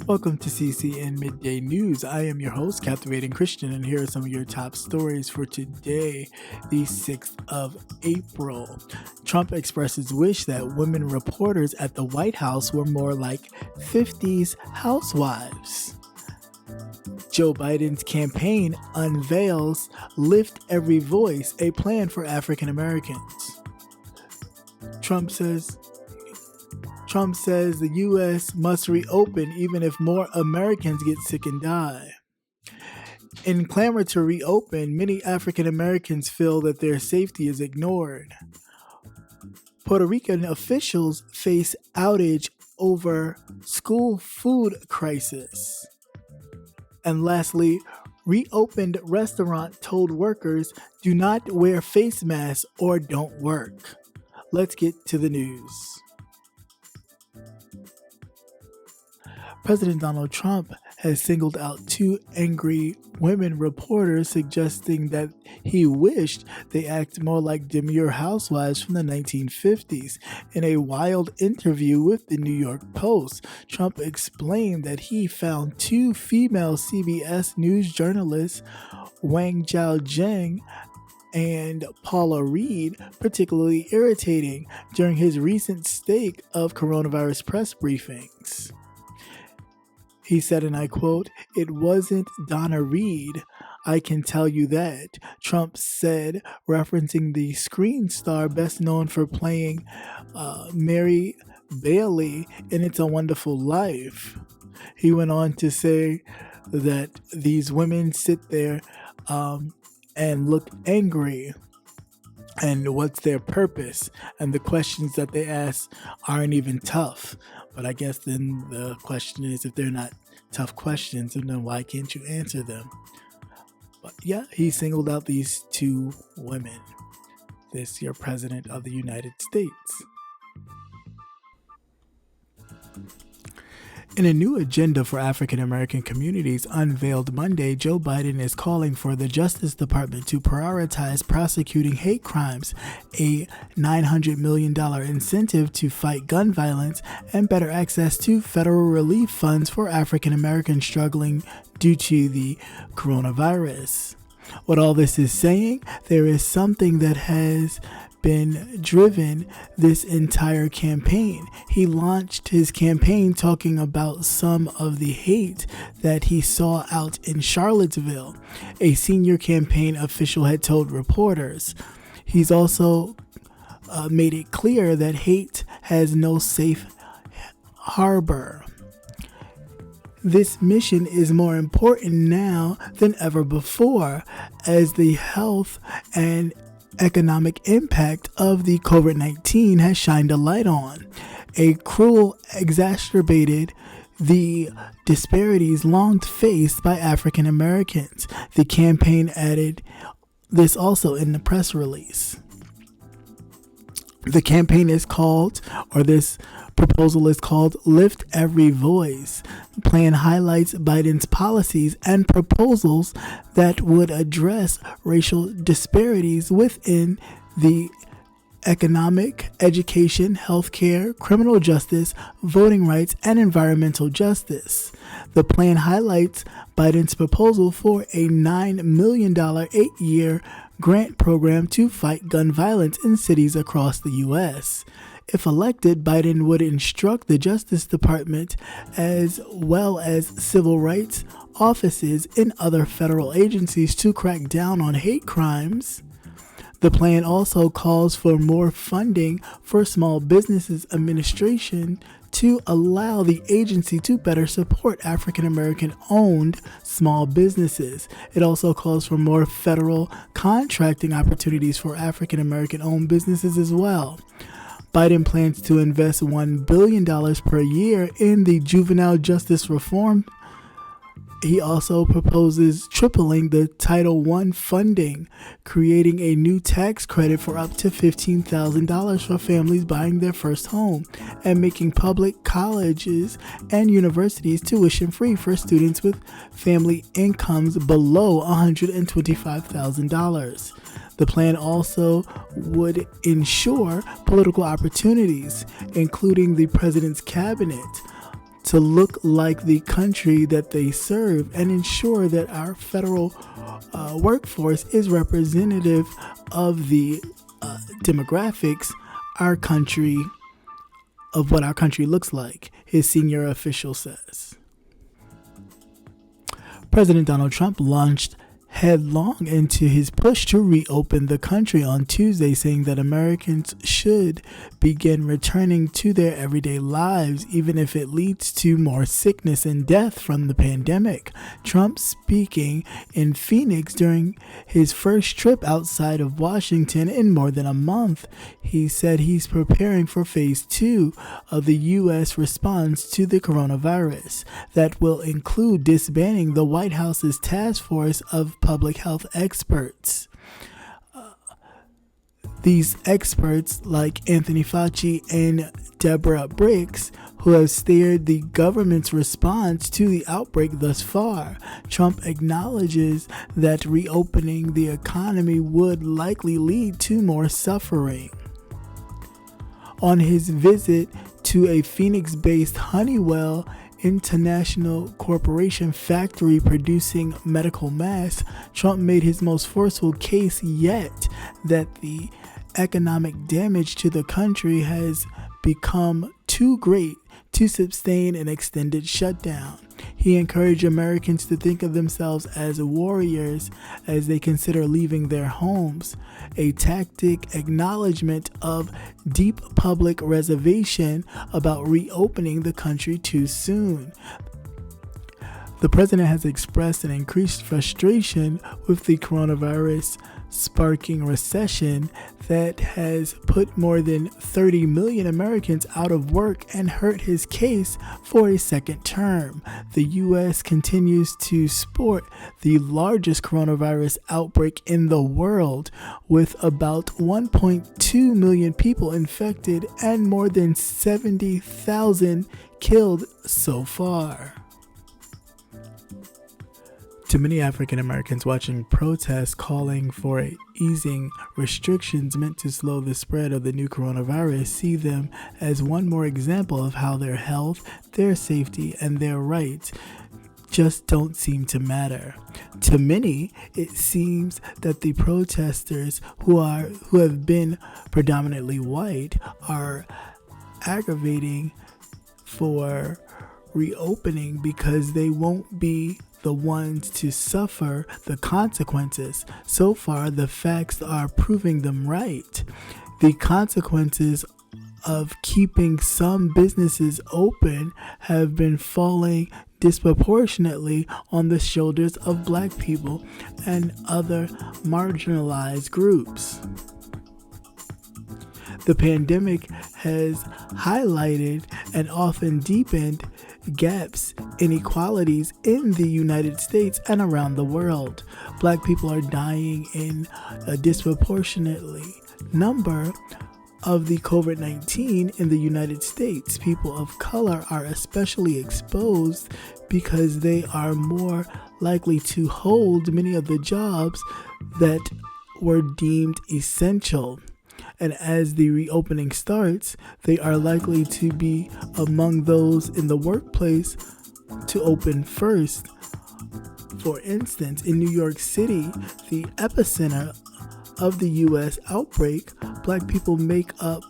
Welcome to CCN Midday News. I am your host, Captivating Christian, and here are some of your top stories for today, the 6th of April. Trump expresses wish that women reporters at the White House were more like 50s housewives. Joe Biden's campaign unveils Lift Every Voice, a plan for African Americans. Trump says the U.S. must reopen even if more Americans get sick and die. In clamor to reopen, many African Americans feel that their safety is ignored. Puerto Rican officials face outage over school food crisis. And lastly, reopened restaurant told workers do not wear face masks or don't work. Let's get to the news. President Donald Trump has singled out two angry women reporters, suggesting that he wished they acted more like demure housewives from the 1950s. In a wild interview with the New York Post, Trump explained that he found two female CBS News journalists, Wang Zhaojing and Paula Reed, particularly irritating during his recent stake of coronavirus press briefings. He said, and I quote, "It wasn't Donna Reed, I can tell you that," Trump said, referencing the screen star best known for playing Mary Bailey in It's a Wonderful Life. He went on to say that these women sit there and look angry, and what's their purpose, and the questions that they ask aren't even tough. But I guess then the question is, if they're not tough questions, then why can't you answer them? But yeah, he singled out these two women. This your president of the United States. In a new agenda for African American communities unveiled Monday, Joe Biden is calling for the Justice Department to prioritize prosecuting hate crimes, a $900 million incentive to fight gun violence, and better access to federal relief funds for African Americans struggling due to the coronavirus. What all this is saying, there is something that has been driven this entire campaign. He launched his campaign talking about some of the hate that he saw out in Charlottesville, a senior campaign official had told reporters. He's also made it clear that hate has no safe harbor. This mission is more important now than ever before, as the health and economic impact of the COVID-19 has shined a light on. A cruel exacerbated the disparities long faced by African Americans. The campaign added this also in the press release. The campaign is called, or this proposal is called, Lift Every Voice. The plan highlights Biden's policies and proposals that would address racial disparities within the economic, education, healthcare, criminal justice, voting rights, and environmental justice. The plan highlights Biden's proposal for a $9 million 8-year grant program to fight gun violence in cities across the U.S. If elected, Biden would instruct the Justice Department as well as civil rights offices in other federal agencies to crack down on hate crimes. The plan also calls for more funding for Small Businesses Administration to allow the agency to better support African American owned small businesses. It also calls for more federal contracting opportunities for African American owned businesses as well. Biden plans to invest $1 billion per year in the juvenile justice reform. He also proposes tripling the Title I funding, creating a new tax credit for up to $15,000 for families buying their first home, and making public colleges and universities tuition-free for students with family incomes below $125,000. The plan also would ensure political opportunities, including the president's cabinet, to look like the country that they serve and ensure that our federal workforce is representative of the demographics of what our country looks like, his senior official says. President Donald Trump launched headlong into his push to reopen the country on Tuesday, saying that Americans should begin returning to their everyday lives, even if it leads to more sickness and death from the pandemic. Trump, speaking in Phoenix during his first trip outside of Washington in more than a month, he said he's preparing for phase 2 of the U.S. response to the coronavirus that will include disbanding the White House's task force of public health experts. These experts, like Anthony Fauci and Deborah Birx, who have steered the government's response to the outbreak thus far. Trump acknowledges that reopening the economy would likely lead to more suffering. On his visit to a Phoenix-based Honeywell International Corporation factory producing medical masks, Trump made his most forceful case yet that the economic damage to the country has become too great to sustain an extended shutdown. He encouraged Americans to think of themselves as warriors as they consider leaving their homes, a tacit acknowledgement of deep public reservation about reopening the country too soon. The president has expressed an increased frustration with the coronavirus sparking recession that has put more than 30 million Americans out of work and hurt his case for a second term. The U.S. continues to sport the largest coronavirus outbreak in the world, with about 1.2 million people infected and more than 70,000 killed so far. To many African Americans watching protests calling for easing restrictions meant to slow the spread of the new coronavirus see them as one more example of how their health, their safety, and their rights just don't seem to matter. To many, it seems that the protesters who have been predominantly white are aggravating for reopening because they won't be the ones to suffer the consequences. So far, the facts are proving them right. The consequences of keeping some businesses open have been falling disproportionately on the shoulders of Black people and other marginalized groups. The pandemic has highlighted and often deepened gaps, inequalities in the United States and around the world. Black people are dying in a disproportionately number of the COVID-19 in the United States. People of color are especially exposed because they are more likely to hold many of the jobs that were deemed essential. And as the reopening starts, they are likely to be among those in the workplace to open first. For instance, in New York City, the epicenter of the U.S. outbreak, Black people make up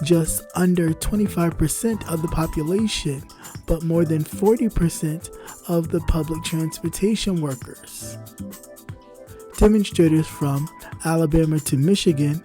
just under 25% of the population, but more than 40% of the public transportation workers. Demonstrators from Alabama to Michigan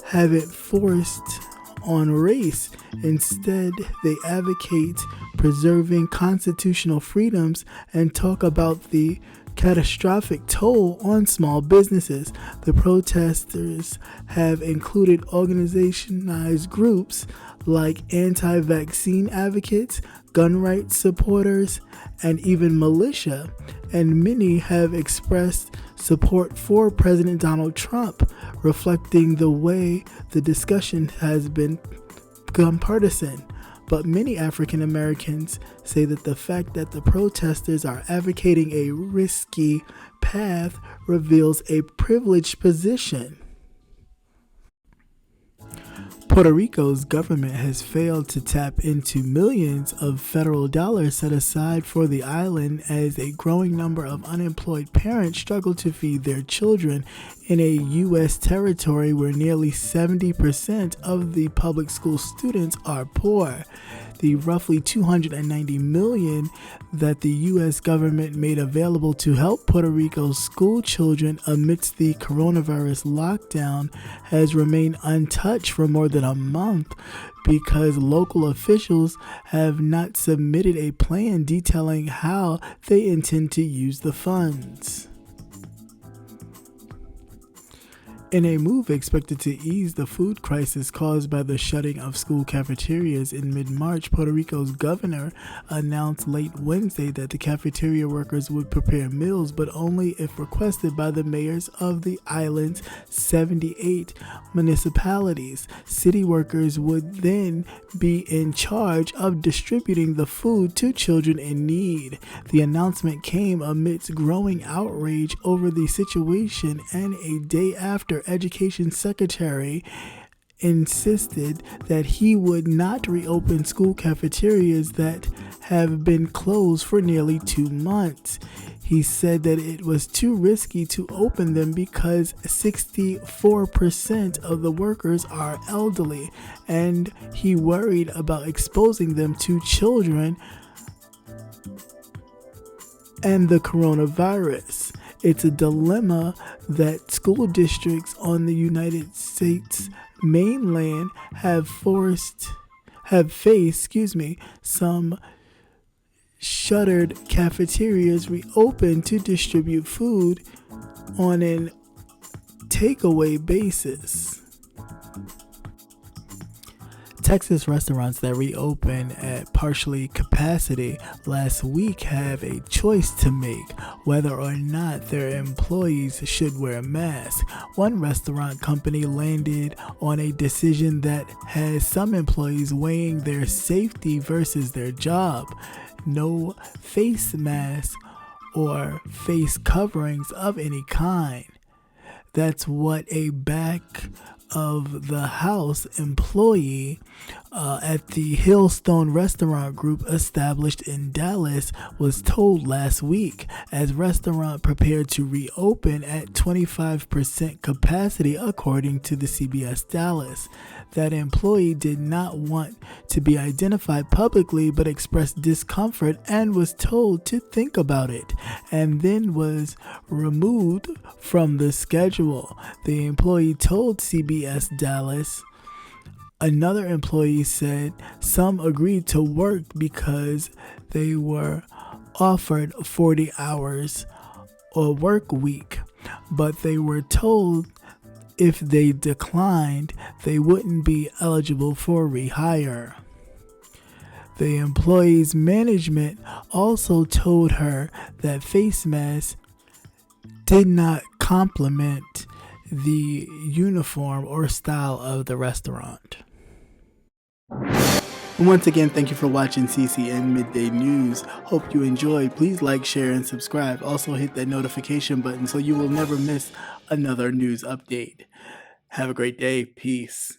haven't forced on race. Instead, they advocate preserving constitutional freedoms and talk about the catastrophic toll on small businesses. The protesters have included organized groups like anti-vaccine advocates, gun rights supporters, and even militia, and many have expressed support for President Donald Trump, reflecting the way the discussion has become partisan. But many African Americans say that the fact that the protesters are advocating a risky path reveals a privileged position. Puerto Rico's government has failed to tap into millions of federal dollars set aside for the island as a growing number of unemployed parents struggle to feed their children in a U.S. territory where nearly 70% of the public school students are poor. The roughly $290 million that the U.S. government made available to help Puerto Rico's school children amidst the coronavirus lockdown has remained untouched for more than a month because local officials have not submitted a plan detailing how they intend to use the funds. In a move expected to ease the food crisis caused by the shutting of school cafeterias in mid-March, Puerto Rico's governor announced late Wednesday that the cafeteria workers would prepare meals, but only if requested by the mayors of the island's 78 municipalities. City workers would then be in charge of distributing the food to children in need. The announcement came amidst growing outrage over the situation and a day after Education Secretary insisted that he would not reopen school cafeterias that have been closed for nearly 2 months. He said that it was too risky to open them because 64% of the workers are elderly, and he worried about exposing them to children and the coronavirus. It's a dilemma that school districts on the United States mainland have faced, some shuttered cafeterias reopened to distribute food on a takeaway basis. Texas restaurants that reopen at partially capacity last week have a choice to make whether or not their employees should wear masks. One restaurant company landed on a decision that has some employees weighing their safety versus their job. No face masks or face coverings of any kind. That's what a back of the house employee at the Hillstone Restaurant Group established in Dallas was told last week as restaurant prepared to reopen at 25% capacity according to the CBS Dallas. That employee did not want to be identified publicly but expressed discomfort and was told to think about it and then was removed from the schedule. The employee told CBS Dallas. Another employee said some agreed to work because they were offered 40 hours a work week, but they were told if they declined, they wouldn't be eligible for rehire. The employee's management also told her that face masks did not complement the uniform or style of the restaurant. Once again, thank you for watching CCN Midday News. Hope you enjoyed. Please like, share, and subscribe. Also hit that notification button so you will never miss another news update. Have a great day. Peace.